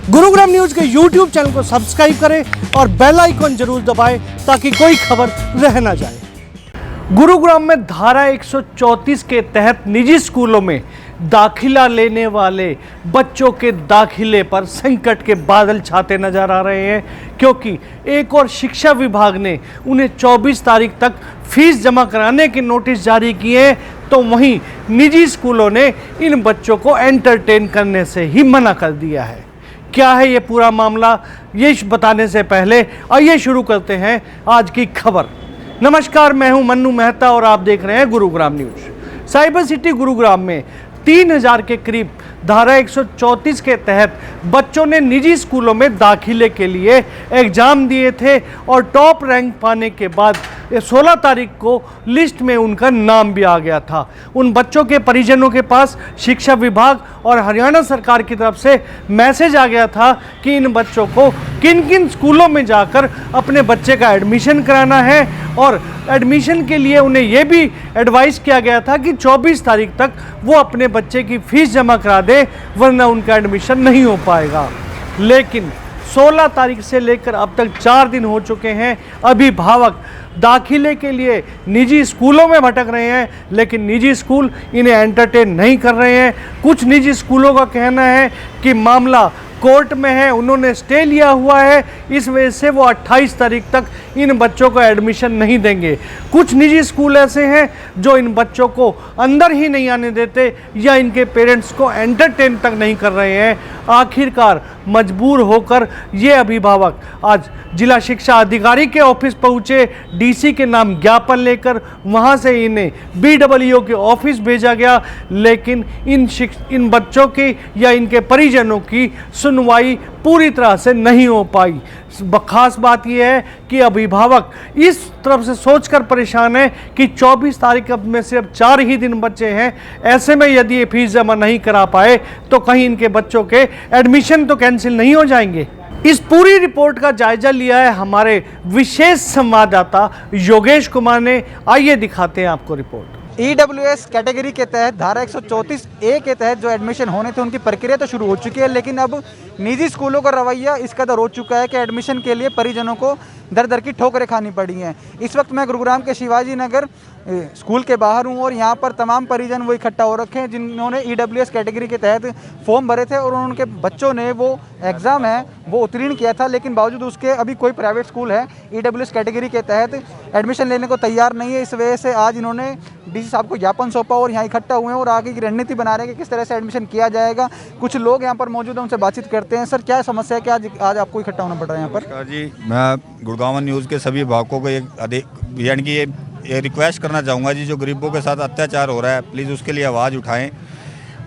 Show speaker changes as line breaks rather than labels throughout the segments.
Gurugram news के YouTube channel को subscribe करें और बेल आइकन जरूर दबाएं ताकि कोई खबर रह ना जाए। गुरुग्राम में धारा 134 के तहत निजी स्कूलों में दाखिला लेने वाले बच्चों के दाखिले पर संकट के बादल छाते नजर आ रहे हैं, क्योंकि एक और शिक्षा विभाग ने उन्हें 24 तारीख तक फीस जमा कराने के नोटिस जारी किए, तो वहीं निजी स्कूलों ने इन बच्चों को एंटरटेन करने से ही मना कर दिया है। क्या है ये पूरा मामला, ये बताने से पहले आइए शुरू करते हैं आज की खबर। नमस्कार, मैं हूं मन्नू मेहता और आप देख रहे हैं Gurugram news. Cyber city Gurugram में 3000 के करीब धारा 134 के तहत बच्चों ने निजी स्कूलों में दाखिले के लिए एग्जाम दिए थे और टॉप रैंक पाने के बाद 16 तारीख को लिस्ट में उनका नाम भी आ गया था। उन बच्चों के परिजनों के पास शिक्षा विभाग और हरियाणा सरकार की तरफ से मैसेज आ गया था कि इन बच्चों को किन किन स्कूलों में जाकर अपने बच्चे का एडमिशन कराना है, और एडमिशन के लिए उन्हें यह भी एडवाइस किया गया था कि 24 तारीख तक वो अपने बच्चे की फीस जमा करा दे, वरना उनका एडमिशन नहीं हो पाएगा। लेकिन 16 तारीख से लेकर अब तक 4 दिन हो चुके हैं। अभिभावक दाखिले के लिए निजी स्कूलों में भटक रहे हैं, लेकिन निजी स्कूल इन्हें एंटरटेन नहीं कर रहे हैं। कुछ निजी स्कूलों का कहना है कि मामला कोर्ट में है, उन्होंने स्टे लिया हुआ है, इस वजह से वो 28 तारीख तक इन बच्चों को एडमिशन नहीं देंगे। कुछ निजी स्कूल ऐसे हैं जो इन बच्चों को अंदर ही नहीं आने देते या इनके पेरेंट्स को एंटरटेन तक नहीं कर रहे हैं। आखिरकार मजबूर होकर ये अभिभावक आज जिला शिक्षा अधिकारी के ऑफिस पहुंचे। डीसी के नाम ज्ञापन लेकर वहां से इन्हें बीडब्ल्यूओ के ऑफिस भेजा गया, लेकिन इन बच्चों की या इनके परिजनों की सुनवाई पूरी तरह से नहीं हो पाई। खास बात यह है कि अभिभावक इस तरफ से सोचकर परेशान है कि 24 तारीख में सिर्फ 4 ही दिन बचे हैं। ऐसे में यदि ये फीस जमा नहीं करा पाए तो कहीं इनके बच्चों के एडमिशन तो कैंसिल नहीं हो जाएंगे। इस पूरी रिपोर्ट का जायजा लिया है हमारे विशेष संवाददाता योगेश कुमार ने। आइए दिखाते हैं आपको रिपोर्ट।
EWS कैटेगरी के तहत धारा 134A के तहत जो एडमिशन होने थे उनकी प्रक्रिया तो शुरू हो चुकी है, लेकिन अब निजी स्कूलों का रवैया इस कदर हो चुका है कि एडमिशन के लिए परिजनों को दर दर की ठोकरें खानी पड़ी हैं। इस वक्त मैं गुरुग्राम के शिवाजी नगर स्कूल के बाहर हूं और यहां पर तमाम परिजन वो इकट्ठा हो रखे हैं जिन्होंने EWS कैटेगरी के तहत फॉर्म भरे थे और उनके बच्चों ने वो एग्ज़ाम है वो उत्तीर्ण किया था, लेकिन बावजूद उसके अभी कोई प्राइवेट स्कूल है EWS कैटेगरी के तहत एडमिशन लेने को तैयार नहीं है। इस वजह से आज इन्होंने डीसी साहब को ज्ञापन सौंपा और यहाँ इकट्ठा हुए हैं और आगे की रणनीति बना रहे हैं कि किस तरह से एडमिशन किया जाएगा। कुछ लोग यहाँ पर मौजूद हैं, उनसे बातचीत करते हैं। सर, क्या समस्या है कि आज आपको इकट्ठा होना पड़ रहा है यहाँ पर?
जी, मैं गुड़गांव न्यूज़ के सभी भावकों को यानी कि ये रिक्वेस्ट करना चाहूँगा जी, जो गरीबों के साथ अत्याचार हो रहा है प्लीज़ उसके लिए आवाज़ उठाएं।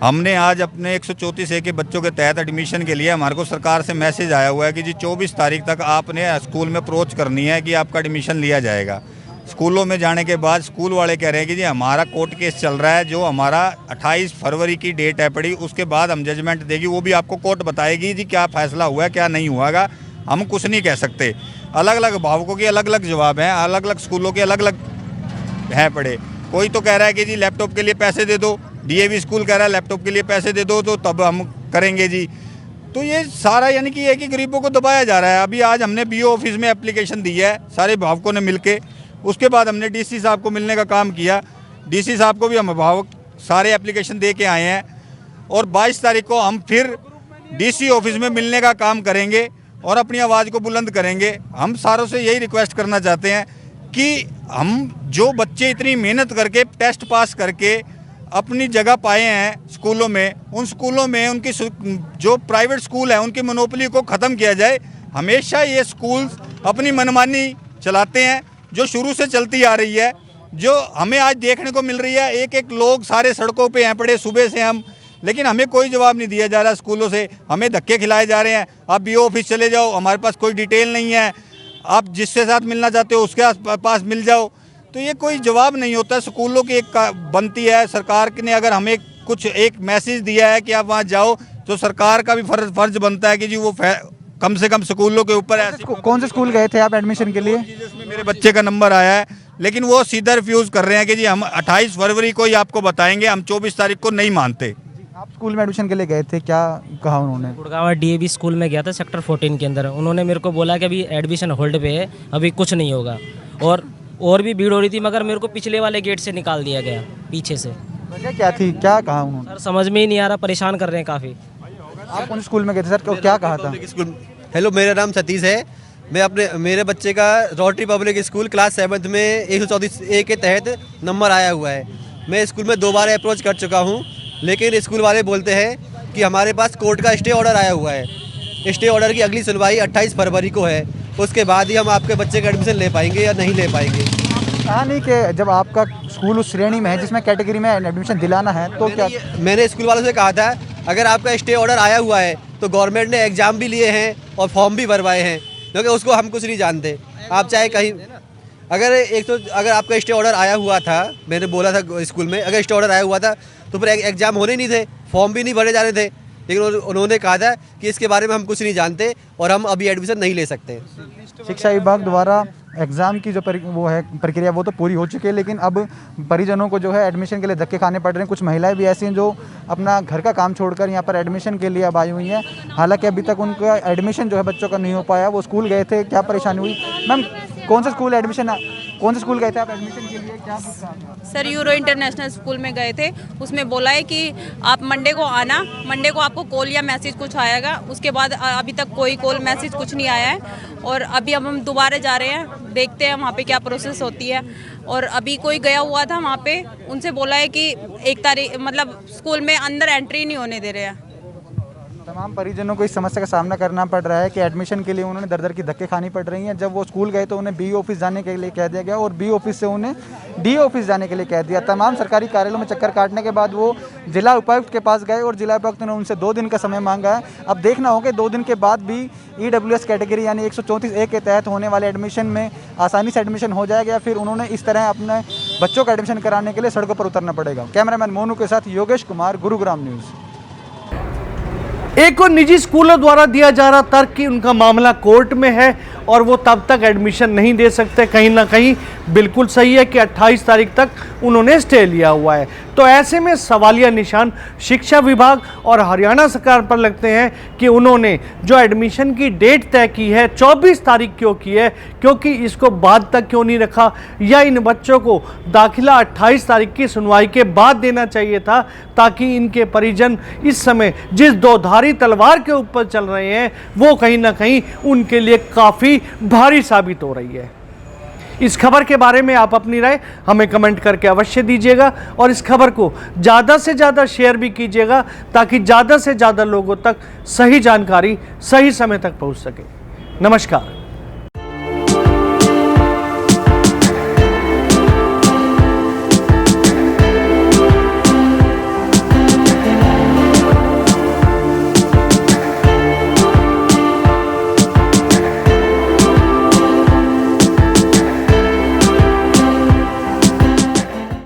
हमने आज अपने 134A के बच्चों के तहत एडमिशन के लिए हमारे को सरकार से मैसेज आया हुआ है कि जी 24 तारीख तक आपने स्कूल में अप्रोच करनी है कि आपका एडमिशन लिया जाएगा। स्कूलों में जाने के बाद स्कूल वाले कह रहे हैं कि जी हमारा कोर्ट केस चल रहा है, जो हमारा 28 फरवरी की डेट है पड़ी, उसके बाद हम जजमेंट देगी, वो भी आपको कोर्ट बताएगी जी क्या फैसला हुआ है क्या नहीं हुआ, हम कुछ नहीं कह सकते। अलग अलग भावकों के अलग अलग जवाब हैं, अलग अलग स्कूलों के अलग अलग हैं पड़े। कोई तो कह रहा है कि जी लैपटॉप के लिए पैसे दे दो, DAV स्कूल कह रहा है लैपटॉप के लिए पैसे दे दो तो तब हम करेंगे जी। तो ये सारा यानी कि ये कि गरीबों को दबाया जा रहा है। अभी आज हमने BO ऑफिस में एप्लीकेशन दी है सारे भावकों ने मिलके, उसके बाद हमने DC साहब को मिलने का काम किया। DC साहब को भी हम भावक सारे एप्लीकेशन दे के आए हैं और 22 तारीख को हम फिर DC ऑफिस में मिलने का काम करेंगे और अपनी आवाज़ को बुलंद करेंगे। हम सारों से यही रिक्वेस्ट करना चाहते हैं कि हम जो बच्चे इतनी मेहनत करके टेस्ट पास करके अपनी जगह पाए हैं स्कूलों में, उन स्कूलों में उनकी जो प्राइवेट स्कूल है उनकी मोनोपोली को ख़त्म किया जाए। हमेशा ये स्कूल अपनी मनमानी चलाते हैं जो शुरू से चलती आ रही है, जो हमें आज देखने को मिल रही है। एक एक लोग सारे सड़कों पे हैं पड़े सुबह से हम, लेकिन हमें कोई जवाब नहीं दिया जा रहा। स्कूलों से हमें धक्के खिलाए जा रहे हैं, आप BO ऑफिस चले जाओ, हमारे पास कोई डिटेल नहीं है, आप जिसके साथ मिलना चाहते हो उसके पास मिल जाओ। तो ये कोई जवाब नहीं होता। स्कूलों की एक बनती है, सरकार ने अगर हमें कुछ एक मैसेज दिया है कि आप वहाँ जाओ, तो सरकार का भी फर्ज बनता है कि जी वो कम से कम स्कूलों के ऊपर है।
कौन से स्कूल गए थे आप एडमिशन के लिए?
जिसमें मेरे बच्चे का नंबर आया है, लेकिन वो सीधा रिफ्यूज़ कर रहे हैं कि जी हम 28 फरवरी को ही आपको बताएंगे, हम 24 तारीख को नहीं मानते।
आप स्कूल में एडमिशन के लिए गए थे, क्या कहा उन्होंने?
गुड़गांव DAV स्कूल में गया था सेक्टर 14 के अंदर। उन्होंने मेरे को बोला कि अभी एडमिशन होल्ड पे है, अभी कुछ नहीं होगा। और भी भीड़ हो रही थी, मगर मेरे को पिछले वाले गेट से निकाल दिया गया, पीछे से।
वजह क्या थी, क्या कहा उन्होंने?
सर समझ में ही नहीं आ रहा, परेशान कर रहे हैं काफ़ी।
आप कौन से स्कूल में गए थे सर, क्या कहा था?
स्कूल। हेलो, मेरा नाम सतीश है। मैं मेरे बच्चे का rotary public school class 7th में 134A के तहत नंबर आया हुआ है। मैं स्कूल में 2 बार अप्रोच कर चुका हूँ, लेकिन स्कूल वाले बोलते हैं कि हमारे पास कोर्ट का स्टे ऑर्डर आया हुआ है। स्टे ऑर्डर की अगली सुनवाई 28 फरवरी को है, उसके बाद ही हम आपके बच्चे का एडमिशन ले पाएंगे या नहीं ले पाएंगे।
कहा नहीं कि जब आपका स्कूल उस श्रेणी में है जिसमें कैटेगरी में एडमिशन दिलाना है तो क्या?
मैंने स्कूल वालों से कहा था, अगर आपका स्टे ऑर्डर आया हुआ है तो गवर्नमेंट ने एग्ज़ाम भी लिए हैं और फॉर्म भी भरवाए हैं, क्योंकि उसको हम कुछ नहीं जानते। आप चाहे कहीं अगर आपका स्टे ऑर्डर आया हुआ था, मैंने बोला था स्कूल में, अगर स्टे ऑर्डर आया हुआ था तो फिर एग्ज़ाम होने नहीं थे, फॉर्म भी नहीं भरे जाने थे। लेकिन उन्होंने कहा था कि इसके बारे में हम कुछ नहीं जानते और हम अभी एडमिशन नहीं ले सकते।
शिक्षा विभाग द्वारा एग्ज़ाम की जो प्रक्रिया वो तो पूरी हो चुकी है, लेकिन अब परिजनों को जो है एडमिशन के लिए धक्के खाने पड़ रहे हैं। कुछ महिलाएं भी ऐसी हैं जो अपना घर का काम छोड़कर यहाँ पर एडमिशन के लिए अब आई हुई हैं। हालांकि अभी तक उनका एडमिशन जो है बच्चों का नहीं हो पाया। वो स्कूल गए थे, क्या परेशानी हुई? मैम, कौन से स्कूल गए थे आप एडमिशन के लिए, क्या कुछ काम?
सर यूरो इंटरनेशनल स्कूल में गए थे। उसमें बोला है कि आप मंडे को आना, मंडे को आपको कॉल या मैसेज कुछ आएगा। उसके बाद अभी तक कोई कॉल मैसेज कुछ नहीं आया है। और अभी अब हम दोबारा जा रहे हैं, देखते हैं वहाँ पे क्या प्रोसेस होती है। और अभी कोई गया हुआ था वहाँ पे, उनसे बोला है कि 1 तारीख मतलब स्कूल में अंदर एंट्री नहीं होने दे रहे हैं।
तमाम परिजनों को इस समस्या का सामना करना पड़ रहा है कि एडमिशन के लिए उन्होंने दर की धक्के खानी पड़ रही हैं। जब वो स्कूल गए तो उन्हें BE ऑफिस जाने के लिए कह दिया गया और BE ऑफिस से उन्हें DE ऑफिस जाने के लिए कह दिया। तमाम सरकारी कार्यालयों में चक्कर काटने के बाद वो जिला उपायुक्त के पास गए और जिला उपायुक्त ने उनसे 2 दिन का समय मांगा है। अब देखना होगा 2 दिन के बाद भी EWS कैटेगरी यानी 134A के तहत होने वाले एडमिशन में आसानी से एडमिशन हो जाएगा या फिर उन्होंने इस तरह अपने बच्चों का एडमिशन कराने के लिए सड़कों पर उतरना पड़ेगा। कैमरामैन मोनू के साथ योगेश कुमार, गुरुग्राम न्यूज़।
एक और निजी स्कूलों द्वारा दिया जा रहा तर्क कि उनका मामला कोर्ट में है और वो तब तक एडमिशन नहीं दे सकते, कहीं ना कहीं बिल्कुल सही है कि 28 तारीख तक उन्होंने स्टे लिया हुआ है। तो ऐसे में सवालिया निशान शिक्षा विभाग और हरियाणा सरकार पर लगते हैं कि उन्होंने जो एडमिशन की डेट तय की है 24 तारीख क्यों की है, क्योंकि इसको बाद तक क्यों नहीं रखा, या इन बच्चों को दाखिला 28 तारीख की सुनवाई के बाद देना चाहिए था, ताकि इनके परिजन इस समय जिस दोधारी तलवार के ऊपर चल रहे हैं वो कहीं ना कहीं उनके लिए काफ़ी भारी साबित हो रही है। इस खबर के बारे में आप अपनी राय हमें कमेंट करके अवश्य दीजिएगा और इस खबर को ज़्यादा से ज़्यादा शेयर भी कीजिएगा, ताकि ज़्यादा से ज़्यादा लोगों तक सही जानकारी सही समय तक पहुंच सके। नमस्कार।